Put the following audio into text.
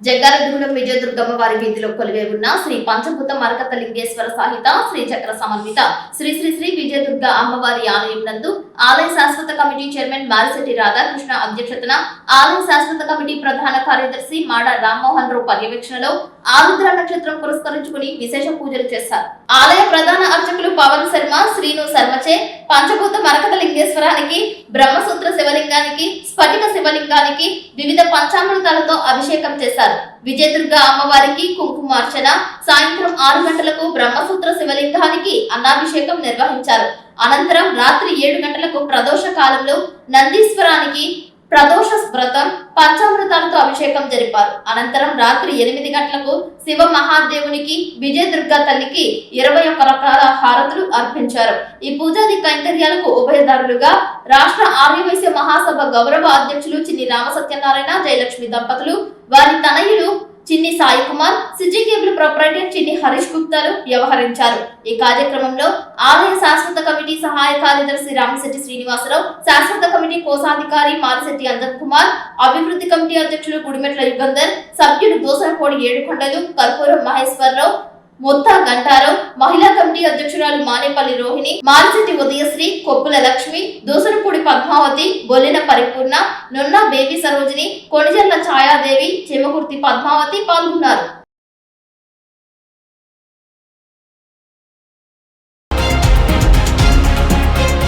జగ్గారెడ్డిగూడెం విజయదుర్గమ్మ వారి వీధిలో కొలువై ఉన్న శ్రీ పంచభూత మరకత లింగేశ్వర సహిత శ్రీ చక్ర సమన్విత శ్రీ శ్రీ శ్రీ విజయదుర్గ అమ్మవారి ఆలయం నందు ఆలయ శాశ్వత కమిటీ చైర్మన్ మారిశెట్టి రాధాకృష్ణ అధ్యక్షతన ఆలయ శాశ్వత కమిటీ ప్రధాన కార్యదర్శి మాడ రామ్మోహన్ రావు పర్యవేక్షణలో ఆరుద్ర నక్షత్రం పురస్కరించుకుని విశేష పూజలు చేశారు. ఆలయ ప్రధాన అర్చకులు పవన్ శర్మ, శ్రీను శర్మచే పంచభూత మరకత లింగేశ్వరానికి, బ్రహ్మసూత్ర శివలింగానికి, స్ఫటిక శివలింగానికి వివిధ పంచామృతాలతో అభిషేకం చేశారు. విజయదుర్గ అమ్మవారికి కుంకుమార్చన, సాయంత్రం 6 గంటలకు బ్రహ్మసూత్ర శివలింగానికి అన్నాభిషేకం నిర్వహించారు. అనంతరం రాత్రి 7 గంటలకు ప్రదోష కాలంలో నందీశ్వరానికి ప్రదోష వ్రతం పంచామృతాలతో అభిషేకం జరిపారు. అనంతరం రాత్రి 8 గంటలకు శివ మహాదేవునికి, విజయదుర్గ తల్లికి 21 రకాల హారతులు అర్పించారు. ఈ పూజాది కైంకర్యాలకు ఉభయదారులుగా రాష్ట్ర ఆర్యవైశ్య మహాసభ గౌరవ అధ్యక్షులు చిన్ని రామసత్యనారాయణ, జయలక్ష్మి దంపతులు, వారి తనయులు చిన్ని సాయి కుమార్, సిజీ కేబుల్ ప్రొపరైటర్ చిన్ని హరీష్ గుప్తాలు వ్యవహరించారు. ఈ కార్యక్రమంలో ఆలయ శాశ్వత కమిటీ సహాయ కార్యదర్శి రామశెట్టి శ్రీనివాసరావు, శాశ్వత కమిటీ కోశాధికారి మారిశెట్టి అంజన్ కుమార్, అభివృద్ధి కమిటీ అధ్యక్షులు గుడిమెట్ల యుగంధర్, సభ్యులు దోసరపోడి ఏడుకొండలు, కర్పూరం మహేశ్వరరావు, మొత్తా గంటారావు, మహిళా కమిటీ అధ్యక్షురాలు మానేపల్లి రోహిణి, మారిశెట్టి ఉదయశ్రీ, కొప్పుల లక్ష్మి, దూసరపూడి పద్మావతి, బొల్లిన పరిపూర్ణ, నున్న బేబీ సరోజిని, కొణిజర్ల ఛాయాదేవి, చెమకుర్తి పద్మావతి పాల్గొన్నారు.